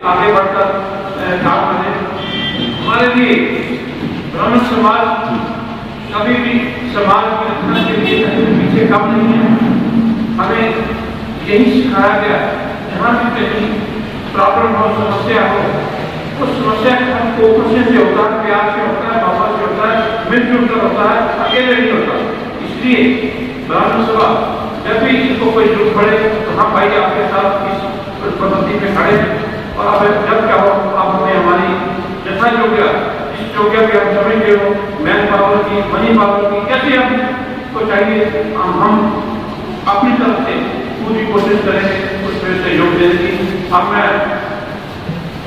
आगे बढ़कर काम करें। हमारे लिए ब्राह्मण समाज कभी भी समाज के रक्षा के लिए पीछे कम नहीं है। हमें यही सिखाया गया, जहाँ भी कहीं प्रॉब्लम हो, समस्या हो, उस समस्या का हम कोऑपरेशन से होता है, प्यार से होता है, बाबा से होता है, मिलजुल कर होता है, अकेले नहीं होता। इसलिए ब्राह्मण सभा जब भी इसको कोई जरूरत पड़े तो हम भाई आपके साथ इस पद्धति में खड़े हैं। और अब जब क्या हो, आप हमें हमारी यथा योग्य, जिस योग्य भी हम समझते हो, मैन पावर की, मनी पावर की, कैसे हमको चाहिए, हम अपनी तरफ से पूरी कोशिश करेंगे उसमें सहयोग देने की। अब मैं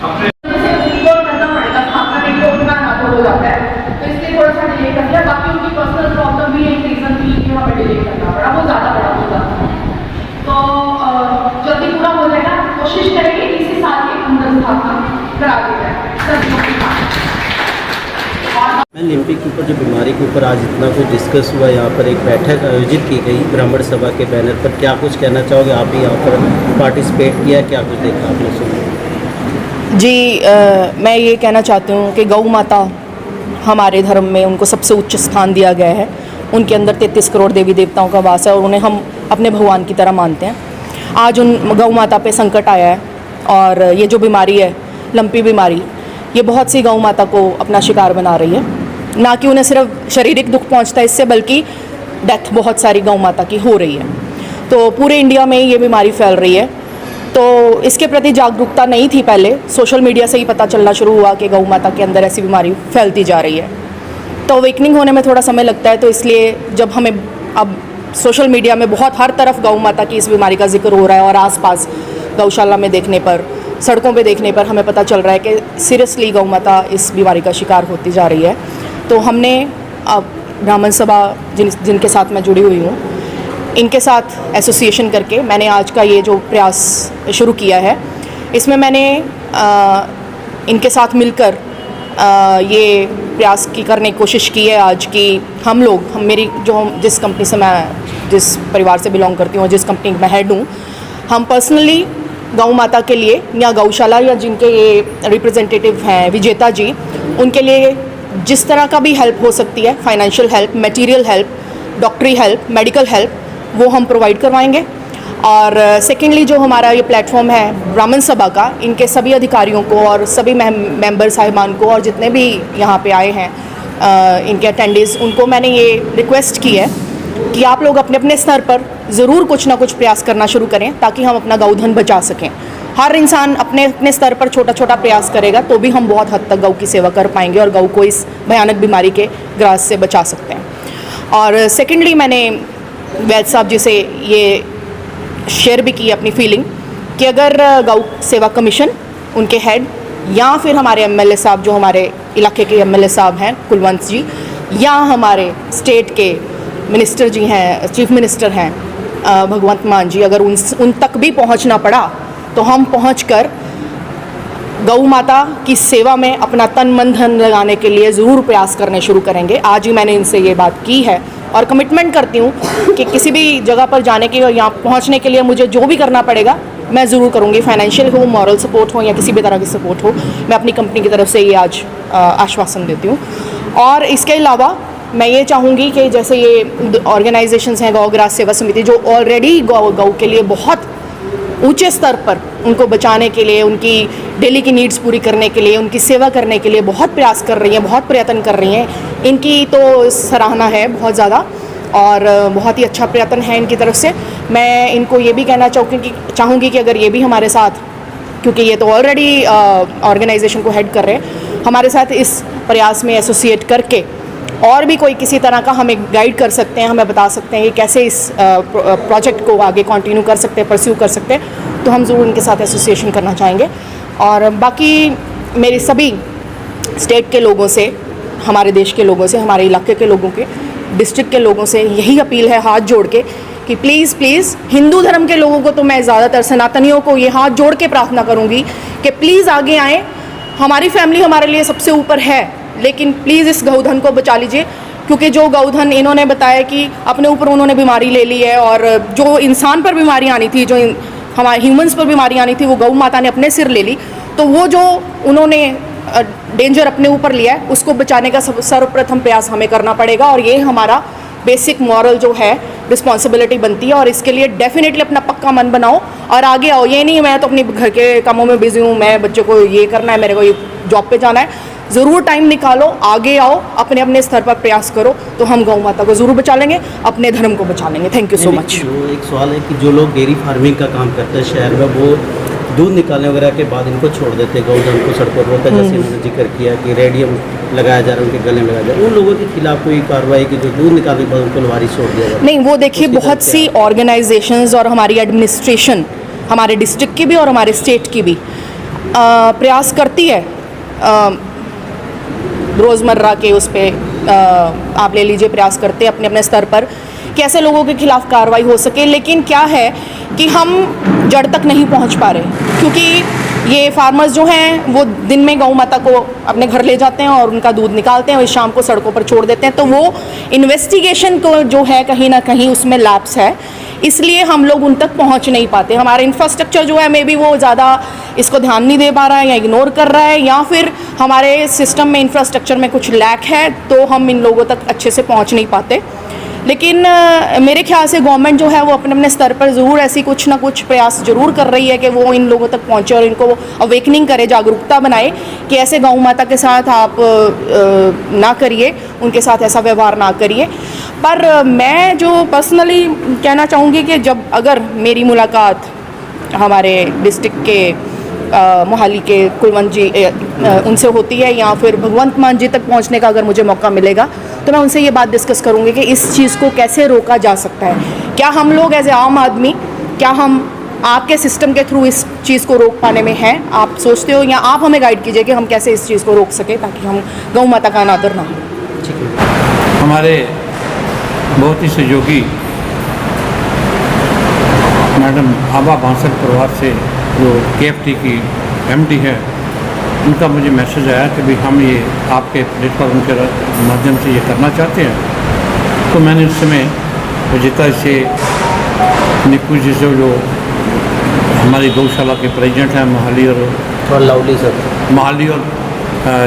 अपने हो जाता है, तो इसलिए थोड़ा सा डिले कर दिया। बाकी उनकी पर्सनल प्रॉब्लम भी एक रीजन थी कि हमें डिले करना पड़ा, वो ज़्यादा बड़ा होता था। तो जल्दी पूरा हो जाएगा, कोशिश करेंगे इसी साल के अंदर स्थापना करा दी जाए। मैं लिम्पी के ऊपर जो बीमारी के ऊपर आज इतना कुछ डिस्कस हुआ, यहाँ पर एक बैठक आयोजित की गई ब्राह्मण सभा के बैनर पर, क्या कुछ कहना चाहोगे? आप भी यहाँ पर पार्टिसिपेट किया, क्या कुछ देखा आपने, सुना? जी, मैं ये कहना चाहती हूँ कि गौ माता हमारे धर्म में उनको सबसे उच्च स्थान दिया गया है। उनके अंदर 33 करोड़ देवी देवताओं का वास है और उन्हें हम अपने भगवान की तरह मानते हैं। आज उन गौ माता पे संकट आया है और ये जो बीमारी है, लंपी बीमारी, ये बहुत सी गौ माता को अपना शिकार बना रही है। ना कि उन्हें सिर्फ शारीरिक दुख पहुँचता है इससे, बल्कि डेथ बहुत सारी गौ माता की हो रही है। तो पूरे इंडिया में ये बीमारी फैल रही है। तो इसके प्रति जागरूकता नहीं थी पहले, सोशल मीडिया से ही पता चलना शुरू हुआ कि गौ माता के अंदर ऐसी बीमारी फैलती जा रही है। तो अवेकनिंग होने में थोड़ा समय लगता है। तो इसलिए जब हमें अब सोशल मीडिया में बहुत हर तरफ गौ माता की इस बीमारी का जिक्र हो रहा है और आसपास गौशाला में देखने पर, सड़कों पे देखने पर हमें पता चल रहा है कि सीरियसली गौ माता इस बीमारी का शिकार होती जा रही है। तो हमने अब ब्राह्मण सभा जिनके साथ मैं जुड़ी हुई हूँ, इनके साथ एसोसिएशन करके मैंने आज का ये जो प्रयास शुरू किया है, इसमें मैंने इनके साथ मिलकर ये प्रयास करने की कोशिश की है आज कि हम जिस कंपनी से मैं, जिस परिवार से बिलोंग करती हूँ, जिस कंपनी में हेड हूँ, हम पर्सनली गौ माता के लिए या गौशाला या जिनके ये रिप्रेजेंटेटिव हैं विजेता जी, उनके लिए जिस तरह का भी हेल्प हो सकती है, फाइनेंशियल हेल्प, मटेरियल हेल्प, डॉक्टरी हेल्प, मेडिकल हेल्प, वो हम प्रोवाइड करवाएंगे। और सेकेंडली जो हमारा ये प्लेटफॉर्म है ब्राह्मण सभा का, इनके सभी अधिकारियों को और सभी मेंबर साहिबान को और जितने भी यहाँ पे आए हैं इनके अटेंडीज़, उनको मैंने ये रिक्वेस्ट की है कि आप लोग अपने अपने स्तर पर ज़रूर कुछ ना कुछ प्रयास करना शुरू करें ताकि हम अपना गौधन बचा सकें। हर इंसान अपने अपने स्तर पर छोटा छोटा प्रयास करेगा तो भी हम बहुत हद तक गौ की सेवा कर पाएंगे और गौ को इस भयानक बीमारी के ग्रास से बचा सकते हैं। और सेकेंडली मैंने वैद्य साहब जी से ये शेयर भी की अपनी फीलिंग कि अगर गौ सेवा कमीशन, उनके हेड या फिर हमारे एमएलए साहब, जो हमारे इलाके के एमएलए साहब हैं कुलवंत जी, या हमारे स्टेट के मिनिस्टर जी हैं, चीफ मिनिस्टर हैं भगवंत मान जी, अगर उन तक भी पहुंचना पड़ा तो हम पहुंचकर गौ माता की सेवा में अपना तन मन धन लगाने के लिए ज़रूर प्रयास करने शुरू करेंगे। आज ही मैंने इनसे ये बात की है और कमिटमेंट करती हूँ कि किसी भी जगह पर जाने के और यहाँ पहुँचने के लिए मुझे जो भी करना पड़ेगा मैं ज़रूर करूँगी। फाइनेंशियल हो, मॉरल सपोर्ट हो या किसी भी तरह की सपोर्ट हो, मैं अपनी कंपनी की तरफ से ये आज आश्वासन देती हूँ। और इसके अलावा मैं ये चाहूँगी कि जैसे ये ऑर्गेनाइजेशंस हैं, गौ ग्रास सेवा समिति, जो ऑलरेडी गौ के लिए बहुत ऊंचे स्तर पर उनको बचाने के लिए, उनकी डेली की नीड्स पूरी करने के लिए, उनकी सेवा करने के लिए बहुत प्रयास कर रही हैं, बहुत प्रयत्न कर रही हैं, इनकी तो सराहना है बहुत ज़्यादा और बहुत ही अच्छा प्रयत्न है इनकी तरफ से। मैं इनको ये भी कहना चाहूँगी कि अगर ये भी हमारे साथ, क्योंकि ये तो ऑलरेडी ऑर्गेनाइजेशन को हेड कर रहे हैं, हमारे साथ इस प्रयास में एसोसिएट करके और भी कोई किसी तरह का हमें गाइड कर सकते हैं, हमें बता सकते हैं कि कैसे इस प्रोजेक्ट को आगे कंटिन्यू कर सकते हैं, परस्यू कर सकते हैं, तो हम ज़रूर इनके साथ एसोसिएशन करना चाहेंगे। और बाकी मेरे सभी स्टेट के लोगों से, हमारे देश के लोगों से, हमारे इलाके के लोगों के, डिस्ट्रिक्ट के लोगों से यही अपील है हाथ जोड़ के कि प्लीज़ हिंदू धर्म के लोगों को तो मैं ज़्यादातर सनातनियों को ये हाथ जोड़ के प्रार्थना करूँगी कि प्लीज़ आगे आएँ। हमारी फैमिली हमारे लिए सबसे ऊपर है, लेकिन प्लीज़ इस गौधन को बचा लीजिए, क्योंकि जो गौधन इन्होंने बताया कि अपने ऊपर उन्होंने बीमारी ले ली है और जो इंसान पर बीमारी आनी थी, जो हमारे ह्यूमंस पर बीमारी आनी थी, वो गौ माता ने अपने सिर ले ली। तो वो जो उन्होंने डेंजर अपने ऊपर लिया है उसको बचाने का सर्वप्रथम प्रयास हमें करना पड़ेगा, और ये हमारा बेसिक मॉरल जो है रिस्पॉन्सिबिलिटी बनती है। और इसके लिए डेफिनेटली अपना पक्का मन बनाओ और आगे आओ। ये नहीं मैं तो अपने घर के कामों में बिजी हूँ, मैं बच्चे को ये करना है, मेरे को ये जॉब पे जाना है। ज़रूर टाइम निकालो, आगे आओ, अपने अपने स्तर पर प्रयास करो, तो हम गौ माता को ज़रूर बचा लेंगे, अपने धर्म को बचा लेंगे। Thank you so much. वो एक सवाल है कि जो लोग डेयरी फार्मिंग का काम करते हैं शहर में, वो दूध निकालने वगैरह के बाद इनको छोड़ देते हैं गौधन को सड़कों पर होता है, जैसे इन्होंने जिक्र किया कि रेडियम लगाया जा रहा है, उनके गले में लगाया जा रहा है, उन लोगों के खिलाफ कोई कार्रवाई की जो दूध निकालने के बाद उनको लवारी छोड़ दिया जाए? नहीं, वो देखिए बहुत सी ऑर्गेनाइजेशंस और हमारी एडमिनिस्ट्रेशन, हमारे डिस्ट्रिक्ट की भी और हमारे स्टेट की भी प्रयास करती है रोज़मर्रा के उस पर आप ले लीजिए, प्रयास करते हैं अपने अपने स्तर पर कैसे लोगों के खिलाफ कार्रवाई हो सके। लेकिन क्या है कि हम जड़ तक नहीं पहुंच पा रहे, क्योंकि ये फार्मर्स जो हैं वो दिन में गौ माता को अपने घर ले जाते हैं और उनका दूध निकालते हैं और शाम को सड़कों पर छोड़ देते हैं। तो वो इन्वेस्टिगेशन को जो है कहीं ना कहीं उसमें लैप्स है, इसलिए हम लोग उन तक पहुंच नहीं पाते। हमारा इंफ्रास्ट्रक्चर जो है मे बी वो ज़्यादा इसको ध्यान नहीं दे पा रहा है या इग्नोर कर रहा है, या फिर हमारे सिस्टम में इंफ्रास्ट्रक्चर में कुछ लैक है, तो हम इन लोगों तक अच्छे से पहुंच नहीं पाते। लेकिन मेरे ख्याल से गवर्नमेंट जो है वो अपने अपने स्तर पर ज़रूर ऐसी कुछ ना कुछ प्रयास ज़रूर कर रही है कि वो इन लोगों तक पहुँचे और इनको अवेकनिंग करे, जागरूकता बनाए कि ऐसे गौ माता के साथ आप ना करिए, उनके साथ ऐसा व्यवहार ना करिए। पर मैं जो पर्सनली कहना चाहूँगी कि जब अगर मेरी मुलाकात हमारे डिस्ट्रिक्ट के मोहाली के कुलवंत जी उनसे होती है या फिर भगवंत मान जी तक पहुंचने का अगर मुझे मौका मिलेगा, तो मैं उनसे ये बात डिस्कस करूंगी कि इस चीज़ को कैसे रोका जा सकता है। क्या हम लोग एज ए आम आदमी, क्या हम आपके सिस्टम के थ्रू इस चीज़ को रोक पाने में हैं? आप सोचते हो, या आप हमें गाइड कीजिए कि हम कैसे इस चीज़ को रोक सकें ताकि हम गौ माता का अनादर ना हो। हमारे बहुत ही सहयोगी मैडम आबा बांसल परिवार से जो KFT की MD है, उनका मुझे मैसेज आया कि भाई हम ये आपके प्लेटफॉर्म के माध्यम से ये करना चाहते हैं। तो मैंने उस समय विजेता से निकू जी से, जो हमारी गौशाला के प्रेसिडेंट हैं मोहाली और लाउली सर, मोहाली और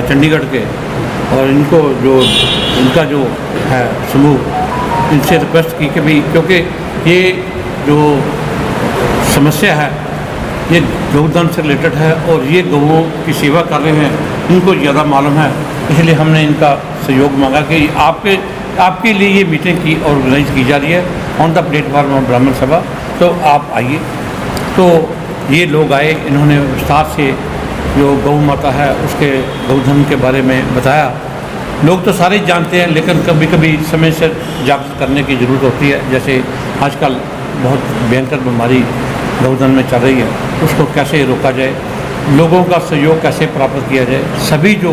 चंडीगढ़ के, और इनको जो इनका जो है समूह, इनसे रिक्वेस्ट की कि भाई क्योंकि ये जो समस्या है ये गौधन से रिलेटेड है और ये गौओं की सेवा कर रहे हैं, इनको ज़्यादा मालूम है, इसलिए हमने इनका सहयोग मांगा कि आपके लिए ये मीटिंग की ऑर्गेनाइज की जा रही है ऑन द प्लेटफॉर्म ऑफ ब्राह्मण सभा, तो आप आइए। तो ये लोग आए, इन्होंने विस्तार से जो गौ माता है उसके गौधन के बारे में बताया। लोग तो सारे जानते हैं, लेकिन कभी कभी समय से जागरूक करने की ज़रूरत होती है। जैसे आजकल बहुत भयंकर बीमारी गौधन में चल रही है, उसको कैसे रोका जाए, लोगों का सहयोग कैसे प्राप्त किया जाए, सभी जो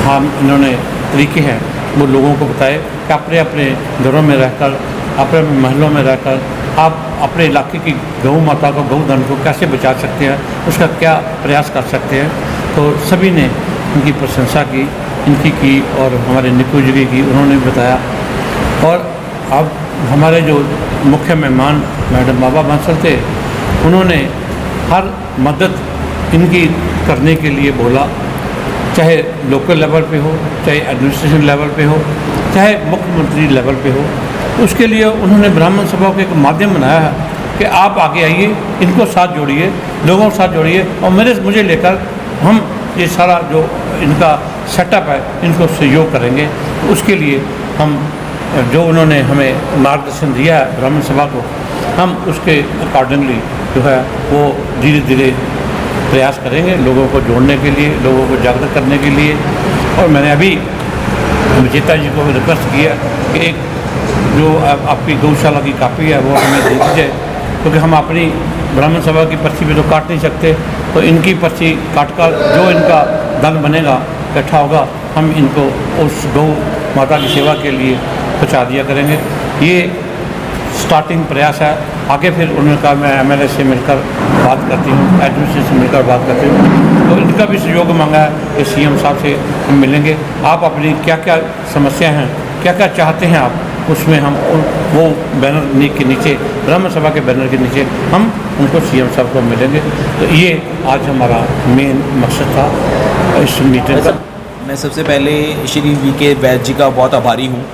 हम इन्होंने तरीके हैं वो लोगों को बताए कि अपने अपने घरों में रहकर, अपने महलों में रहकर आप अपने इलाके की गौ माता को, गौधन को कैसे बचा सकते हैं, उसका क्या प्रयास कर सकते हैं। तो सभी ने उनकी प्रशंसा की, इनकी की और हमारे निकू जी की उन्होंने बताया। और अब हमारे जो मुख्य मेहमान मैडम बाबा बांसल थे, उन्होंने हर मदद इनकी करने के लिए बोला, चाहे लोकल लेवल पे हो, चाहे एडमिनिस्ट्रेशन लेवल पे हो, चाहे मुख्यमंत्री लेवल पे हो। उसके लिए उन्होंने ब्राह्मण सभा को एक माध्यम बनाया है कि आप आगे आइए, इनको साथ जोड़िए, लोगों को साथ जोड़िए और मुझे लेकर हम ये सारा जो इनका सेटअप है इनको सहयोग करेंगे। उसके लिए हम जो उन्होंने हमें मार्गदर्शन दिया है ब्राह्मण सभा को, हम उसके अकॉर्डिंगली जो है वो धीरे धीरे प्रयास करेंगे लोगों को जोड़ने के लिए, लोगों को जागरूक करने के लिए। और मैंने अभी विजेता जी को रिक्वेस्ट किया कि एक जो आपकी गौशाला की कापी है वो हमें दे दीजिए, क्योंकि हम अपनी ब्राह्मण सभा की पर्ची भी तो काट नहीं सकते, तो इनकी पर्ची काट कर जो इनका धन बनेगा, इकट्ठा होगा, हम इनको उस गौ माता की सेवा के लिए पहुँचा दिया करेंगे। ये स्टार्टिंग प्रयास है। आगे फिर उन्होंने कहा मैं MLA से मिलकर बात करती हूँ, एडमिनिस्ट्रेशन से मिलकर बात करती हूँ, तो इनका भी सहयोग मांगा है कि CM साहब से हम मिलेंगे, आप अपनी क्या क्या समस्या हैं, क्या क्या चाहते हैं आप, उसमें हम वो बैनर के नीचे, ब्राह्मण सभा के बैनर के नीचे हम उनको सीएम साहब को मिलेंगे। तो ये आज हमारा मेन मकसद था इस मीटिंग का। मैं सबसे पहले श्री वी.के. वैद्य जी का बहुत आभारी हूँ,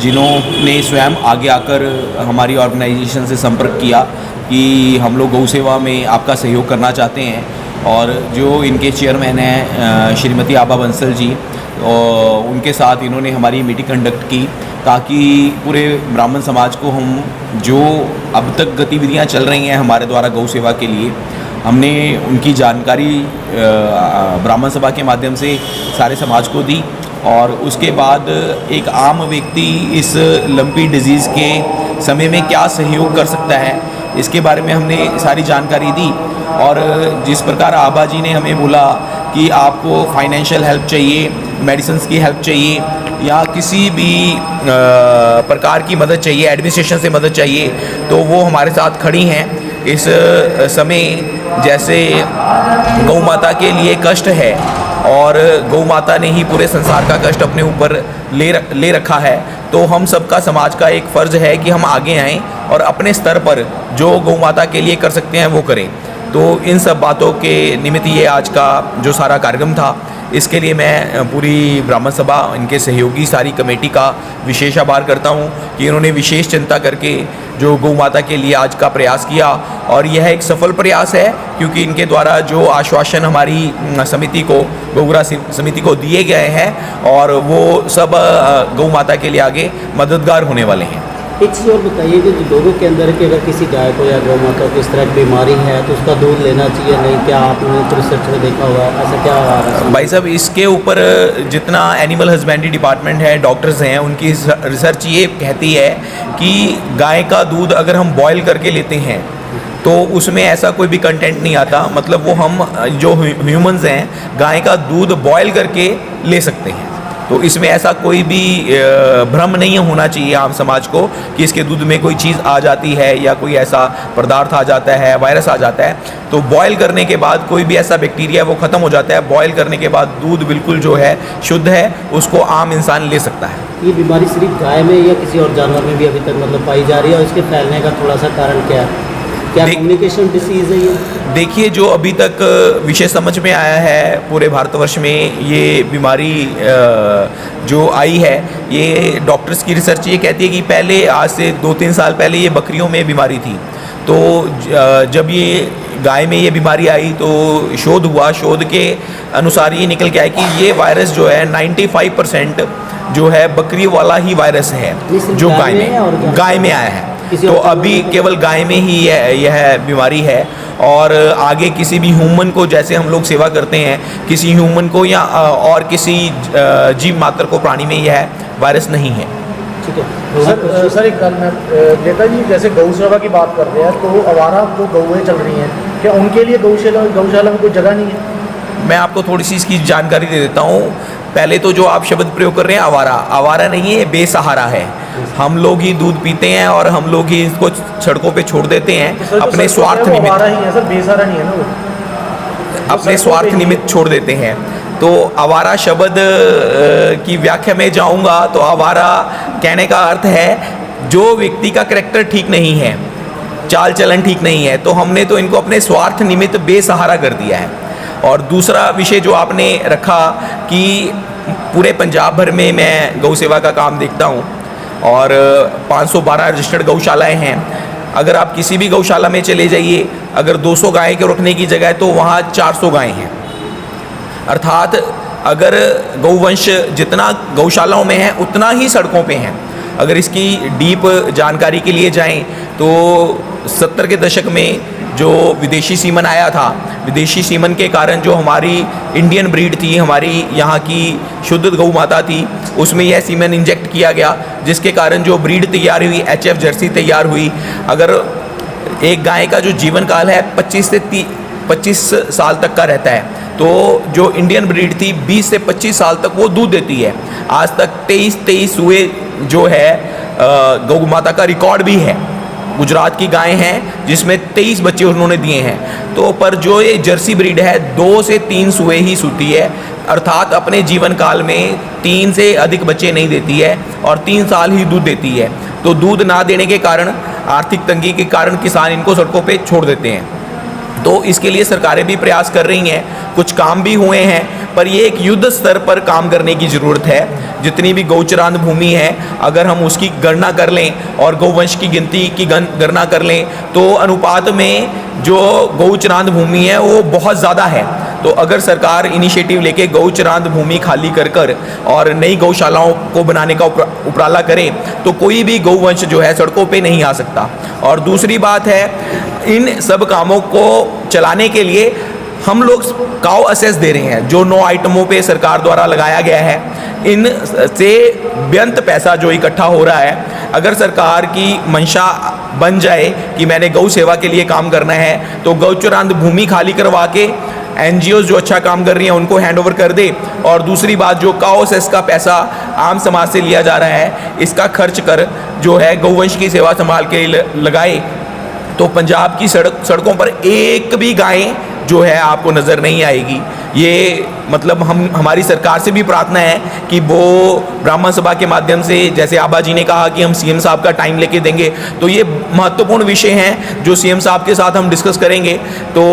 जिन्होंने स्वयं आगे आकर हमारी ऑर्गेनाइजेशन से संपर्क किया कि हम लोग गौ सेवा में आपका सहयोग करना चाहते हैं। और जो इनके चेयरमैन हैं श्रीमती आभा बंसल जी, और उनके साथ इन्होंने हमारी मीटिंग कंडक्ट की ताकि पूरे ब्राह्मण समाज को हम जो अब तक गतिविधियां चल रही हैं हमारे द्वारा गौ सेवा के लिए, हमने उनकी जानकारी ब्राह्मण सभा के माध्यम से सारे समाज को दी। और उसके बाद एक आम व्यक्ति इस लंपी डिजीज़ के समय में क्या सहयोग कर सकता है, इसके बारे में हमने सारी जानकारी दी। और जिस प्रकार आभा जी ने हमें बोला कि आपको फाइनेंशियल हेल्प चाहिए, मेडिसिन्स की हेल्प चाहिए या किसी भी प्रकार की मदद चाहिए, एडमिनिस्ट्रेशन से मदद चाहिए, तो वो हमारे साथ खड़ी हैं। इस समय जैसे गौ माता के लिए कष्ट है और गौ माता ने ही पूरे संसार का कष्ट अपने ऊपर ले रखा है, तो हम सबका समाज का एक फ़र्ज़ है कि हम आगे आएँ और अपने स्तर पर जो गौ माता के लिए कर सकते हैं वो करें। तो इन सब बातों के निमित्त ये आज का जो सारा कार्यक्रम था, इसके लिए मैं पूरी ब्राह्मण सभा, इनके सहयोगी सारी कमेटी का विशेष आभार करता हूँ कि इन्होंने विशेष चिंता करके जो गौ माता के लिए आज का प्रयास किया। और यह एक सफल प्रयास है क्योंकि इनके द्वारा जो आश्वासन हमारी समिति को, गौरा समिति को दिए गए हैं, और वो सब गौ माता के लिए आगे मददगार होने वाले हैं। एक चीज़ और बताइए कि लोगों के अंदर कि अगर किसी गाय को या गौ माता को इस तरह की बीमारी है तो उसका दूध लेना चाहिए नहीं, क्या आपने रिसर्च में देखा हुआ है, ऐसा क्या आ रहा है? भाई साहब, इसके ऊपर जितना एनिमल हस्बेंड्री डिपार्टमेंट है, डॉक्टर्स हैं, उनकी रिसर्च ये कहती है कि गाय का दूध अगर हम बॉयल करके लेते हैं तो उसमें ऐसा कोई भी कंटेंट नहीं आता। मतलब वो हम जो ह्यूमंस हैं गाय का दूध बॉयल करके ले सकते हैं। तो इसमें ऐसा कोई भी भ्रम नहीं होना चाहिए आम समाज को कि इसके दूध में कोई चीज़ आ जाती है या कोई ऐसा पदार्थ आ जाता है, वायरस आ जाता है। तो बॉयल करने के बाद कोई भी ऐसा बैक्टीरिया वो ख़त्म हो जाता है। बॉयल करने के बाद दूध बिल्कुल जो है शुद्ध है, उसको आम इंसान ले सकता है। ये बीमारी सिर्फ गाय में या किसी और जानवर में भी अभी तक मतलब पाई जा रही है, और इसके फैलने का थोड़ा सा कारण क्या है? क्या कम्युनिकेशन डिसीज़ है ये? देखिए, जो अभी तक विषय समझ में आया है पूरे भारतवर्ष में, ये बीमारी जो आई है, ये डॉक्टर्स की रिसर्च ये कहती है कि पहले आज से 2-3 साल पहले ये बकरियों में बीमारी थी। तो जब ये गाय में ये बीमारी आई तो शोध हुआ, शोध के अनुसार ये निकल के आया कि ये वायरस जो है 95% जो है बकरी वाला ही वायरस है जो गाय में आया है। तो अभी केवल गाय में ही यह बीमारी है, और आगे किसी भी ह्यूमन को, जैसे हम लोग सेवा करते हैं, किसी ह्यूमन को या और किसी जीव मात्र को, प्राणी में यह वायरस नहीं है। ठीक है सर एक मैं नेताजी, जैसे गौसेवा की बात कर रहे हैं तो आवारा जो गौएँ चल रही हैं, क्या उनके लिए गौशाला में कोई जगह नहीं है? मैं आपको थोड़ी सी इसकी जानकारी दे देता हूँ। पहले तो जो आप शब्द प्रयोग कर रहे हैं आवारा नहीं है, बेसहारा है। हम लोग ही दूध पीते हैं और हम लोग ही इसको सड़कों पे छोड़ देते हैं अपने स्वार्थ निमित्त। आवारा ही है सर, बेसहारा नहीं है ना वो, अपने स्वार्थ निमित्त छोड़ देते हैं। तो आवारा शब्द की व्याख्या में जाऊंगा तो आवारा कहने का अर्थ है जो व्यक्ति का कैरेक्टर ठीक नहीं है, चाल चलन ठीक नहीं है, तो हमने तो इनको अपने स्वार्थ निमित्त बेसहारा कर दिया है। और दूसरा विषय जो आपने रखा कि पूरे पंजाब भर में मैं गौ सेवा का काम देखता हूँ और 512 रजिस्टर्ड गौशालाएं हैं। अगर आप किसी भी गौशाला में चले जाइए, अगर 200 गाय के रखने की जगह है तो वहाँ 400 गायें हैं। अर्थात अगर गौवंश जितना गौशालाओं में है उतना ही सड़कों पे हैं। अगर इसकी डीप जानकारी के लिए जाएं तो 70 के दशक में जो विदेशी सीमन आया था, विदेशी सीमन के कारण जो हमारी इंडियन ब्रीड थी, हमारी यहाँ की शुद्ध गौ माता थी, उसमें यह सीमन इंजेक्ट किया गया, जिसके कारण जो ब्रीड तैयार हुई, HF जर्सी तैयार हुई। अगर एक गाय का जो जीवन काल है 25 साल तक का रहता है, तो जो इंडियन ब्रीड थी 20 से 25 साल तक वो दूध देती है। आज तक 23 हुए जो है गौ माता का रिकॉर्ड भी है। गुजरात की गायें हैं जिसमें 23 बच्चे उन्होंने दिए हैं। तो पर जो ये जर्सी ब्रीड है 2 से 3 सुए ही सूती है। अर्थात अपने जीवन काल में 3 से अधिक बच्चे नहीं देती है और 3 साल ही दूध देती है। तो दूध ना देने के कारण, आर्थिक तंगी के कारण किसान इनको सड़कों पे छोड़ देते हैं। तो इसके लिए सरकारें भी प्रयास कर रही हैं, कुछ काम भी हुए हैं, पर ये एक युद्ध स्तर पर काम करने की ज़रूरत है। जितनी भी गौचरांध भूमि है, अगर हम उसकी गणना कर लें और गौवंश की गिनती की गणना कर लें तो अनुपात में जो गौचरांध भूमि है वो बहुत ज़्यादा है। तो अगर सरकार इनिशिएटिव लेके गौचरांध भूमि खाली कर और नई गौशालाओं को बनाने का उपराला करे तो कोई भी गौवंश जो है सड़कों पे नहीं आ सकता। और दूसरी बात है, इन सब कामों को चलाने के लिए हम लोग काउ असेस दे रहे हैं जो 9 आइटमों पे सरकार द्वारा लगाया गया है। इन से बेअंत पैसा जो इकट्ठा हो रहा है, अगर सरकार की मंशा बन जाए कि मैंने गौ सेवा के लिए काम करना है तो गौचरांध भूमि खाली करवा के NGOs जो अच्छा काम कर रही हैं उनको हैंड ओवर कर दे। और दूसरी बात, जो काउ असेस का पैसा आम समाज से लिया जा रहा है, इसका खर्च कर जो है गौवंश की सेवा संभाल के लगाए तो पंजाब की सड़कों पर एक भी गाय जो है आपको नज़र नहीं आएगी। ये मतलब हमारी सरकार से भी प्रार्थना है कि वो ब्राह्मण सभा के माध्यम से, जैसे आबा जी ने कहा कि हम CM साहब का टाइम लेके देंगे, तो ये महत्वपूर्ण विषय हैं जो CM साहब के साथ हम डिस्कस करेंगे। तो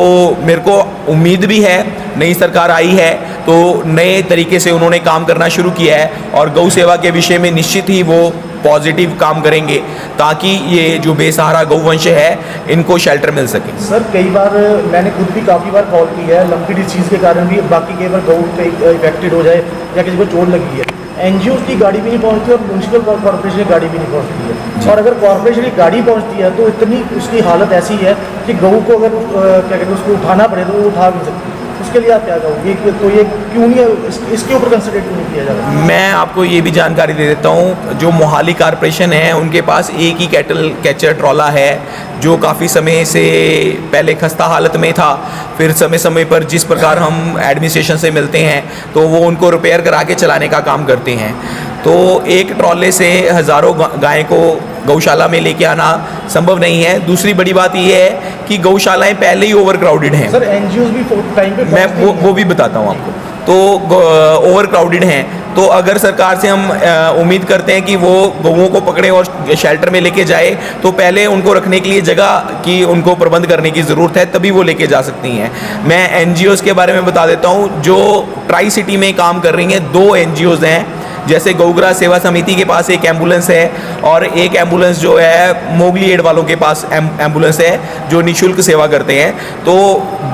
मेरे को उम्मीद भी है, नई सरकार आई है तो नए तरीके से उन्होंने काम करना शुरू किया है और गौ सेवा के विषय में निश्चित ही वो पॉजिटिव काम करेंगे ताकि ये जो बेसहारा गौवंश है इनको शेल्टर मिल सके। सर कई बार मैंने खुद भी काफ़ी बार कॉल की है, लंपी डिसीज़ के कारण भी, बाकी कई बार गौ पे इफेक्टेड हो जाए या किसी को चोट लगी है, NGOs की गाड़ी भी नहीं पहुंचती और म्यूनसिपल कॉर्पोरेशन की गाड़ी भी नहीं पहुंचती है। और अगर कॉर्पोरेशन की गाड़ी पहुंचती है तो इतनी उसकी हालत ऐसी है कि गऊ को अगर क्या कहते हैं उसको उठाना पड़े तो वो उठा नहीं सकती। उसके लिए आप क्या कहोगे कि तो ये क्यों नहीं है, इसके ऊपर कंसंट्रेट क्यों नहीं किया जा रहा? मैं आपको ये भी जानकारी दे देता हूँ, जो मोहाली कॉरपोरेशन है उनके पास एक ही कैटल कैचर ट्रॉला है जो काफ़ी समय से पहले खस्ता हालत में था। फिर समय समय पर जिस प्रकार हम एडमिनिस्ट्रेशन से मिलते हैं तो वो उनको रिपेयर करा के चलाने का काम करते हैं। तो एक ट्रॉले से हज़ारों गाय को गौशाला में लेके आना संभव नहीं है। दूसरी बड़ी बात ये है कि गौशालाएं पहले ही ओवर क्राउडेड हैं। सर NGOs भी टाइम पे मैं वो भी बताता हूँ आपको। तो ओवर क्राउडेड हैं, तो अगर सरकार से हम उम्मीद करते हैं कि वो गौओं को पकड़े और शेल्टर में लेके जाए तो पहले उनको रखने के लिए जगह की उनको प्रबंध करने की ज़रूरत है, तभी वो लेके जा सकती हैं। मैं NGOs के बारे में बता देता हूँ जो ट्राई सिटी में काम कर रही हैं। 2 NGOs हैं, जैसे गौग्रा सेवा समिति के पास एक एम्बुलेंस है और एक एम्बुलेंस जो है मोगली एड वालों के पास एम्बुलेंस है जो निःशुल्क सेवा करते हैं। तो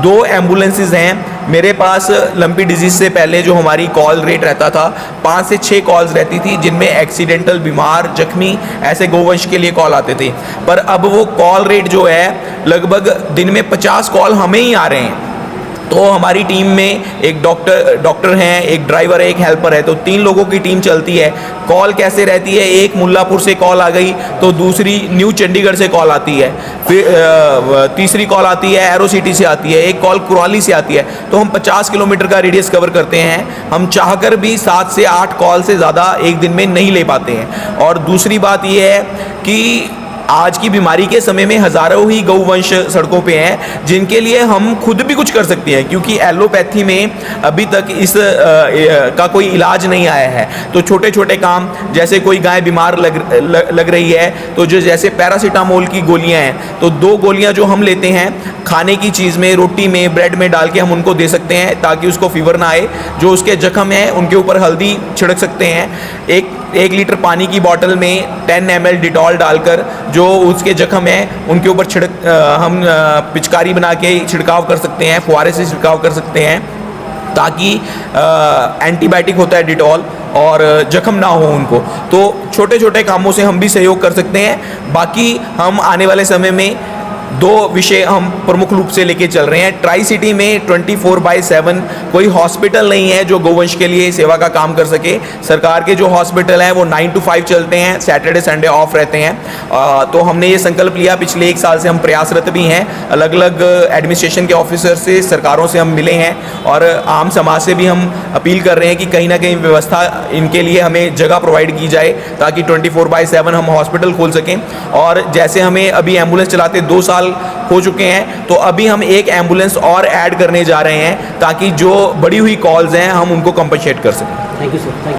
2 एम्बुलेंसेस हैं मेरे पास। लंपी डिजीज़ से पहले जो हमारी कॉल रेट रहता था 5 से 6 कॉल्स रहती थी जिनमें एक्सीडेंटल, बीमार, जख्मी ऐसे गौवंश के लिए कॉल आते थे। पर अब वो कॉल रेट जो है लगभग दिन में 50 कॉल हमें ही आ रहे हैं। तो हमारी टीम में एक डॉक्टर हैं, एक ड्राइवर है, एक हेल्पर है, तो 3 लोगों की टीम चलती है। कॉल कैसे रहती है, एक मुल्लापुर से कॉल आ गई तो दूसरी न्यू चंडीगढ़ से कॉल आती है, फिर तीसरी कॉल आती है एरो सिटी से आती है, एक कॉल कुराली से आती है। तो हम 50 किलोमीटर का रेडियस कवर करते हैं। हम चाहकर भी 7 से 8 कॉल से ज़्यादा एक दिन में नहीं ले पाते हैं। और दूसरी बात यह है कि आज की बीमारी के समय में हज़ारों ही गौवंश सड़कों पे हैं जिनके लिए हम खुद भी कुछ कर सकते हैं, क्योंकि एलोपैथी में अभी तक इस का कोई इलाज नहीं आया है। तो छोटे छोटे काम, जैसे कोई गाय बीमार लग रही है तो जो जैसे पैरासीटामोल की गोलियां हैं तो 2 गोलियां जो हम लेते हैं खाने की चीज़ में, रोटी में, ब्रेड में डाल के हम उनको दे सकते हैं ताकि उसको फीवर ना आए। जो उसके जख्म हैं उनके ऊपर हल्दी छिड़क सकते हैं। 1 लीटर पानी की बोतल में 10 ml डिटॉल डालकर जो उसके जख्म हैं उनके ऊपर हम पिचकारी बना के छिड़काव कर सकते हैं, फुहारे से छिड़काव कर सकते हैं ताकि एंटीबायोटिक होता है डिटॉल और जख्म ना हो उनको। तो छोटे छोटे कामों से हम भी सहयोग कर सकते हैं। बाकी हम आने वाले समय में 2 विषय हम प्रमुख रूप से लेके चल रहे हैं। ट्राई सिटी में 24/7 कोई हॉस्पिटल नहीं है जो गौवंश के लिए सेवा का काम कर सके। सरकार के जो हॉस्पिटल हैं वो 9 to 5 चलते हैं, सैटरडे संडे ऑफ रहते हैं। तो हमने ये संकल्प लिया, पिछले 1 साल से हम प्रयासरत भी हैं। अलग अलग एडमिनिस्ट्रेशन के ऑफिसर से, सरकारों से हम मिले हैं और आम समाज से भी हम अपील कर रहे हैं कि कहीं ना कहीं व्यवस्था इनके लिए हमें जगह प्रोवाइड की जाए ताकि 24/7 हम हॉस्पिटल खोल सकें। और जैसे हमें अभी एम्बुलेंस चलाते 2 साल इस्तेमाल हो चुके हैं, तो अभी हम एक एम्बुलेंस और ऐड करने जा रहे हैं ताकि जो बढ़ी हुई कॉल्स हैं हम उनको कंपनसेट कर सकें। Thank you sir.